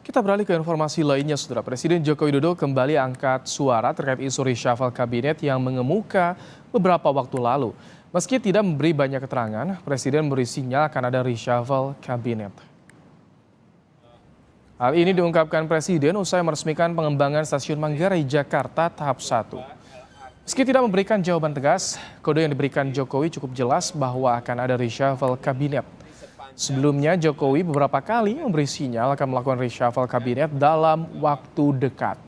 Kita beralih ke informasi lainnya, Saudara. Presiden Joko Widodo kembali angkat suara terkait isu reshuffle kabinet yang mengemuka beberapa waktu lalu. Meski tidak memberi banyak keterangan, Presiden memberi sinyal akan ada reshuffle kabinet. Hal ini diungkapkan Presiden usai meresmikan pengembangan stasiun Manggarai, Jakarta tahap 1. Meski tidak memberikan jawaban tegas, kode yang diberikan Jokowi cukup jelas bahwa akan ada reshuffle kabinet. Sebelumnya, Jokowi beberapa kali memberi sinyal akan melakukan reshuffle kabinet dalam waktu dekat.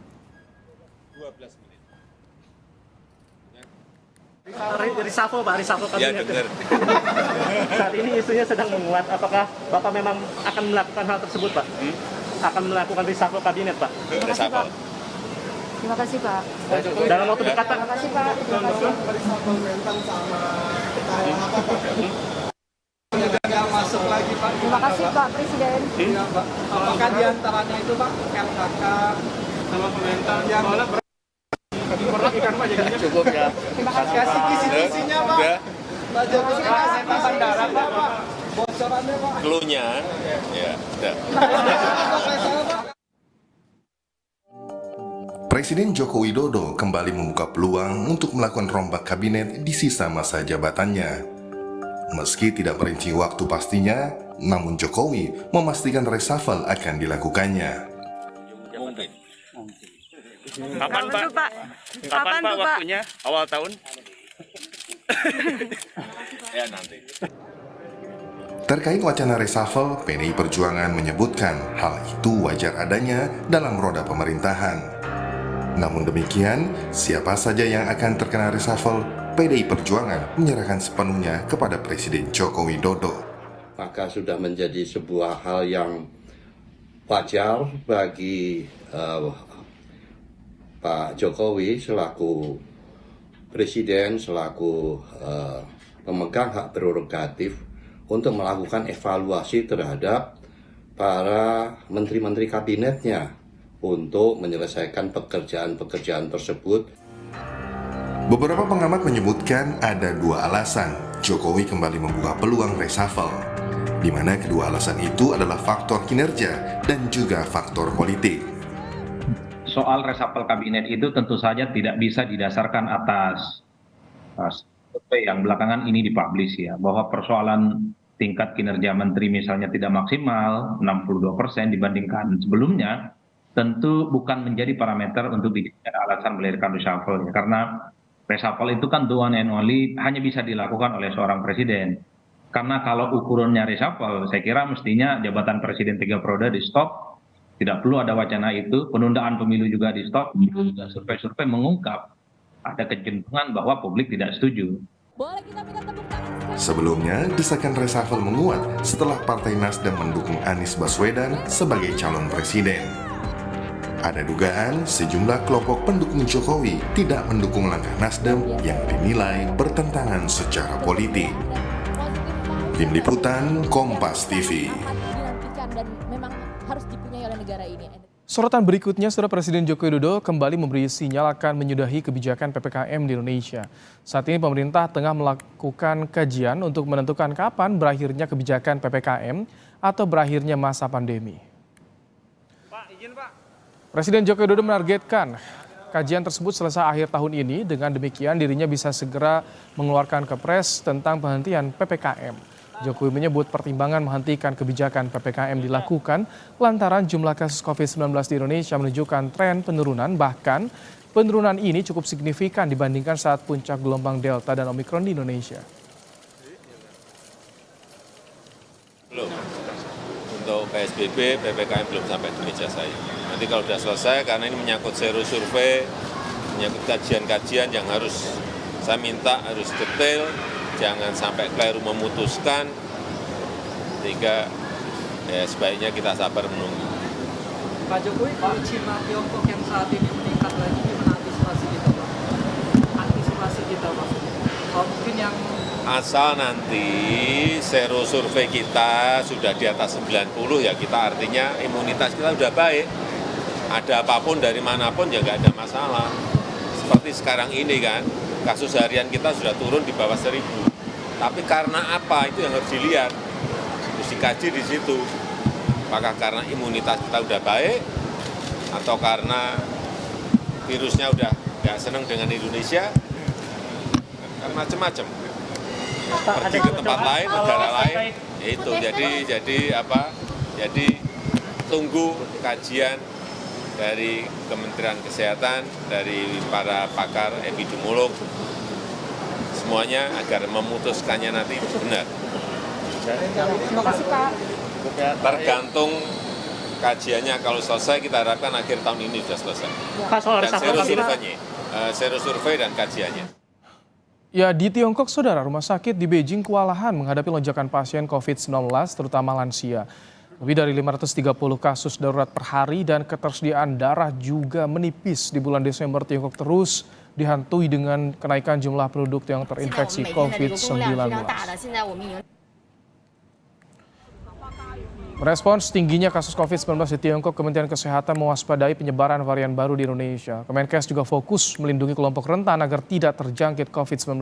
Reshuffle Pak, reshuffle Ya, kabinet. benar. Saat ini isunya sedang menguat. Apakah Bapak memang akan melakukan hal tersebut, Pak? Akan melakukan reshuffle kabinet, Pak? Reshuffle. Terima kasih Pak. Dalam waktu dekat, Pak? Terima kasih Pak. Terima kasih. Masuk lagi Pak. Terima kasih Pak Presiden. Iya Pak. Apakah diantaranya itu Pak LKK sama komentar yang berat ikan Pak jadinya Cukup ya. Terima kasih. kasih kisi-kisinya Pak. Udah. Pak Jokowi kasih bandara Pak. Bocorannya Pak. Clue-nya. Ya, udah. Presiden Joko Widodo kembali membuka peluang untuk melakukan rombak kabinet di sisa masa jabatannya. Meski tidak merinci waktu pastinya, namun Jokowi memastikan reshuffle akan dilakukannya. Mungkin. Kapan Pak? Kapan Pak waktunya? Awal tahun? Ya nanti. Terkait wacana reshuffle, PDI Perjuangan menyebutkan hal itu wajar adanya dalam roda pemerintahan. Namun demikian, siapa saja yang akan terkena reshuffle, PDI Perjuangan menyerahkan sepenuhnya kepada Presiden Joko Widodo. Maka sudah menjadi sebuah hal yang wajar bagi Pak Jokowi selaku Presiden, selaku pemegang hak prerogatif untuk melakukan evaluasi terhadap para menteri-menteri kabinetnya untuk menyelesaikan pekerjaan-pekerjaan tersebut. Beberapa pengamat menyebutkan ada dua alasan Jokowi kembali membuka peluang reshuffle, di mana kedua alasan itu adalah faktor kinerja dan juga faktor politik. Soal reshuffle kabinet itu tentu saja tidak bisa didasarkan atas survei yang belakangan ini dipublish ya, bahwa persoalan tingkat kinerja menteri misalnya tidak maksimal 62% dibandingkan sebelumnya, tentu bukan menjadi parameter untuk dijadikan alasan melahirkan reshuffle ya, karena reshuffle itu kan the one and only hanya bisa dilakukan oleh seorang presiden. Karena kalau ukurannya reshuffle, saya kira mestinya jabatan presiden 3 periode di stop, tidak perlu ada wacana itu, penundaan pemilu juga di stop, juga survei-survei mengungkap ada kecenderungan bahwa publik tidak setuju. Sebelumnya, desakan reshuffle menguat setelah Partai Nasdem mendukung Anies Baswedan sebagai calon presiden. Ada dugaan sejumlah kelompok pendukung Jokowi tidak mendukung langkah Nasdem yang dinilai bertentangan secara politik. Tim Liputan Kompas TV. Sorotan berikutnya, Saudara, Presiden Joko Widodo kembali memberi sinyal akan menyudahi kebijakan PPKM di Indonesia. Saat ini pemerintah tengah melakukan kajian untuk menentukan kapan berakhirnya kebijakan PPKM atau berakhirnya masa pandemi. Presiden Joko Widodo menargetkan kajian tersebut selesai akhir tahun ini. Dengan demikian dirinya bisa segera mengeluarkan kepres tentang penghentian PPKM. Jokowi menyebut pertimbangan menghentikan kebijakan PPKM dilakukan lantaran jumlah kasus COVID-19 di Indonesia menunjukkan tren penurunan, bahkan penurunan ini cukup signifikan dibandingkan saat puncak gelombang Delta dan Omikron di Indonesia. Belum. Untuk PSBB, PPKM belum sampai di meja saya. Nanti kalau sudah selesai, karena ini menyangkut sero survei, menyangkut kajian-kajian yang harus saya minta harus detail, jangan sampai keliru memutuskan, sehingga ya sebaiknya kita sabar menunggu. Pak Jokowi, kalau Cina Tiongkok yang saat ini meningkat lagi, gimana antisipasi kita Pak? Antisipasi kita maksudnya. Kalau mungkin yang Asal nanti sero survei kita sudah di atas 90 ya kita artinya imunitas kita sudah baik. Ada apapun dari manapun ya nggak ada masalah. Seperti sekarang ini kan, kasus harian kita sudah turun di bawah 1.000. Tapi karena apa itu yang harus dilihat, harus dikaji di situ. Apakah karena imunitas kita udah baik, atau karena virusnya udah nggak senang dengan Indonesia, kan macam-macam. Pergi ke tempat lain, negara lain, ya itu. Jadi tunggu kajian dari Kementerian Kesehatan, dari para pakar epidemiolog, semuanya agar memutuskannya nanti benar. Terima kasih Pak. Tergantung kajiannya, kalau selesai kita harapkan akhir tahun ini sudah selesai. Pak, soal Dan reshuffle kabinet. sero survei dan kajiannya. Ya, di Tiongkok, saudara, rumah sakit di Beijing kewalahan menghadapi lonjakan pasien COVID-19, terutama lansia. Lebih dari 530 kasus darurat per hari dan ketersediaan darah juga menipis. Di bulan Desember, Tiongkok terus dihantui dengan kenaikan jumlah penduduk yang terinfeksi COVID-19. Merespons tingginya kasus COVID-19 di Tiongkok, Kementerian Kesehatan mewaspadai penyebaran varian baru di Indonesia. Kemenkes juga fokus melindungi kelompok rentan agar tidak terjangkit COVID-19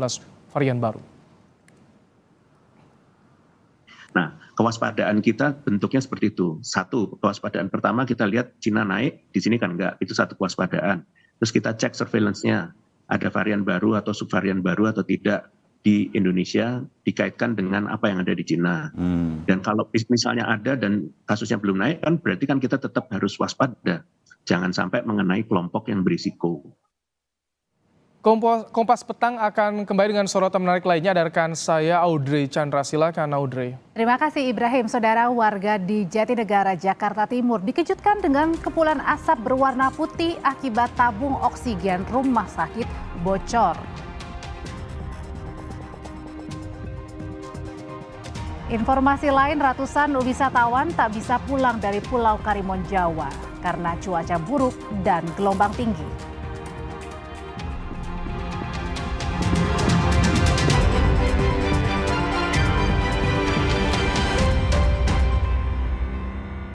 varian baru. Nah, kewaspadaan kita bentuknya seperti itu. Satu, kewaspadaan pertama kita lihat Cina naik, di sini kan enggak, itu satu kewaspadaan. Terus kita cek surveillance-nya, ada varian baru atau subvarian baru atau tidak di Indonesia dikaitkan dengan apa yang ada di Cina. Dan kalau misalnya ada dan kasusnya belum naik, kan berarti kan kita tetap harus waspada. Jangan sampai mengenai kelompok yang berisiko. Kompas Petang akan kembali dengan sorotan menarik lainnya. Ada rekan saya Audrey Chandra. Silakan Audrey. Terima kasih Ibrahim. Saudara, warga di Jatinegara, Jakarta Timur dikejutkan dengan kepulan asap berwarna putih akibat tabung oksigen rumah sakit bocor. Informasi lain, ratusan wisatawan tak bisa pulang dari Pulau Karimun Jawa karena cuaca buruk dan gelombang tinggi.